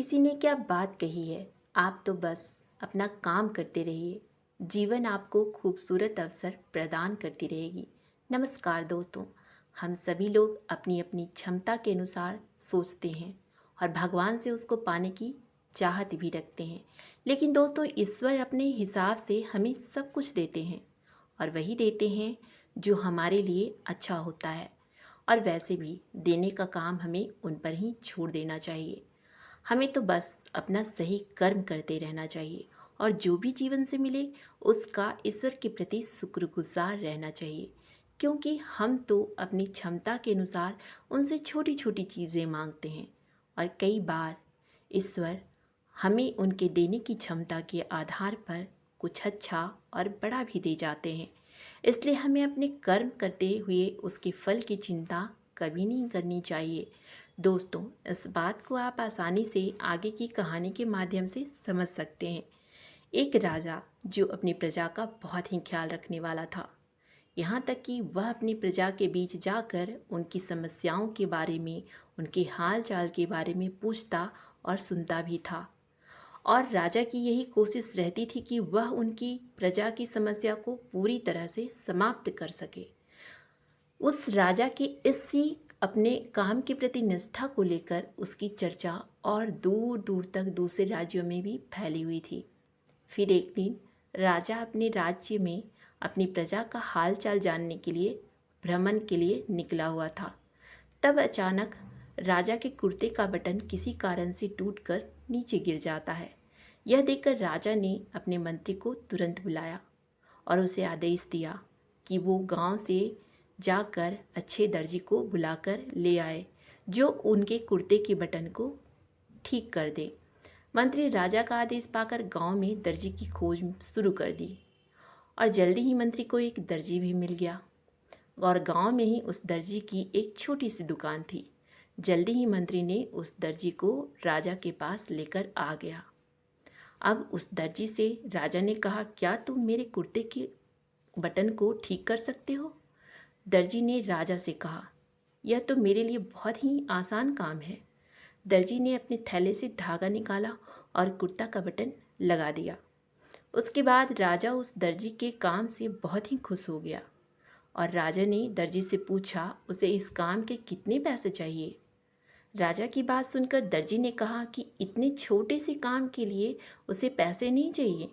किसी ने क्या बात कही है, आप तो बस अपना काम करते रहिए। जीवन आपको खूबसूरत अवसर प्रदान करती रहेगी। नमस्कार दोस्तों, हम सभी लोग अपनी अपनी क्षमता के अनुसार सोचते हैं और भगवान से उसको पाने की चाहत भी रखते हैं। लेकिन दोस्तों, ईश्वर अपने हिसाब से हमें सब कुछ देते हैं और वही देते हैं जो हमारे लिए अच्छा होता है। और वैसे भी देने का काम हमें उन पर ही छोड़ देना चाहिए। हमें तो बस अपना सही कर्म करते रहना चाहिए और जो भी जीवन से मिले उसका ईश्वर के प्रति शुक्रगुजार रहना चाहिए, क्योंकि हम तो अपनी क्षमता के अनुसार उनसे छोटी छोटी चीज़ें मांगते हैं और कई बार ईश्वर हमें उनके देने की क्षमता के आधार पर कुछ अच्छा और बड़ा भी दे जाते हैं। इसलिए हमें अपने कर्म करते हुए उसके फल की चिंता कभी नहीं करनी चाहिए। दोस्तों, इस बात को आप आसानी से आगे की कहानी के माध्यम से समझ सकते हैं। एक राजा जो अपनी प्रजा का बहुत ही ख्याल रखने वाला था, यहाँ तक कि वह अपनी प्रजा के बीच जाकर उनकी समस्याओं के बारे में, उनके हाल चाल के बारे में पूछता और सुनता भी था। और राजा की यही कोशिश रहती थी कि वह उनकी प्रजा की समस्या को पूरी तरह से समाप्त कर सके। उस राजा के इसी अपने काम के प्रति निष्ठा को लेकर उसकी चर्चा और दूर दूर तक दूसरे राज्यों में भी फैली हुई थी। फिर एक दिन राजा अपने राज्य में अपनी प्रजा का हाल चाल जानने के लिए भ्रमण के लिए निकला हुआ था। तब अचानक राजा के कुर्ते का बटन किसी कारण से टूटकर नीचे गिर जाता है। यह देखकर राजा ने अपने मंत्री को तुरंत बुलाया और उसे आदेश दिया कि वो गांव से जाकर अच्छे दर्जी को बुलाकर ले आए जो उनके कुर्ते के बटन को ठीक कर दे। मंत्री राजा का आदेश पाकर गांव में दर्जी की खोज शुरू कर दी और जल्दी ही मंत्री को एक दर्जी भी मिल गया और गांव में ही उस दर्जी की एक छोटी सी दुकान थी। जल्दी ही मंत्री ने उस दर्जी को राजा के पास लेकर आ गया। अब उस दर्जी से राजा ने कहा, क्या तुम मेरे कुर्ते के बटन को ठीक कर सकते हो? दर्जी ने राजा से कहा, यह तो मेरे लिए बहुत ही आसान काम है। दर्जी ने अपने थैले से धागा निकाला और कुर्ता का बटन लगा दिया। उसके बाद राजा उस दर्जी के काम से बहुत ही खुश हो गया और राजा ने दर्जी से पूछा उसे इस काम के कितने पैसे चाहिए। राजा की बात सुनकर दर्जी ने कहा कि इतने छोटे से काम के लिए उसे पैसे नहीं चाहिए।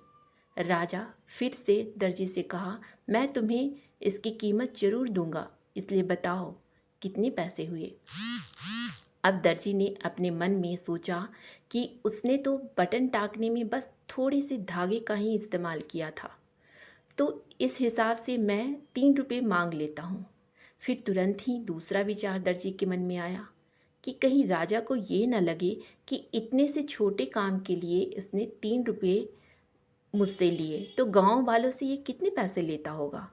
राजा फिर से दर्जी से कहा, मैं तुम्हें इसकी कीमत जरूर दूंगा, इसलिए बताओ कितने पैसे हुए। अब दर्जी ने अपने मन में सोचा कि उसने तो बटन टाकने में बस थोड़े से धागे का ही इस्तेमाल किया था, तो इस हिसाब से मैं 3 रुपये मांग लेता हूँ। फिर तुरंत ही दूसरा विचार दर्जी के मन में आया कि कहीं राजा को ये न लगे कि इतने से छोटे काम के लिए इसने 3 रुपये मुझसे लिए, तो गांव वालों से ये कितने पैसे लेता होगा।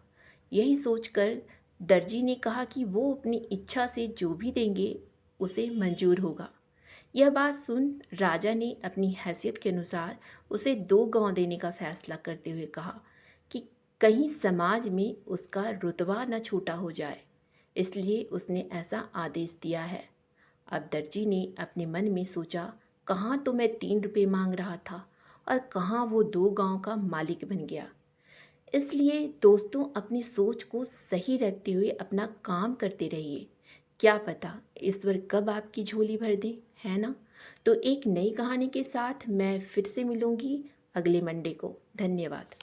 यही सोचकर दर्जी ने कहा कि वो अपनी इच्छा से जो भी देंगे उसे मंजूर होगा। यह बात सुन राजा ने अपनी हैसियत के अनुसार उसे 2 गांव देने का फैसला करते हुए कहा कि कहीं समाज में उसका रुतबा न छोटा हो जाए, इसलिए उसने ऐसा आदेश दिया है। अब दर्जी ने अपने मन में सोचा, कहाँ तो मैं 3 रुपये मांग रहा था और कहाँ वो 2 गांव का मालिक बन गया। इसलिए दोस्तों, अपनी सोच को सही रखते हुए अपना काम करते रहिए। क्या पता ईश्वर कब आपकी झोली भर दे, है ना? तो एक नई कहानी के साथ मैं फिर से मिलूंगी अगले मंडे को। धन्यवाद।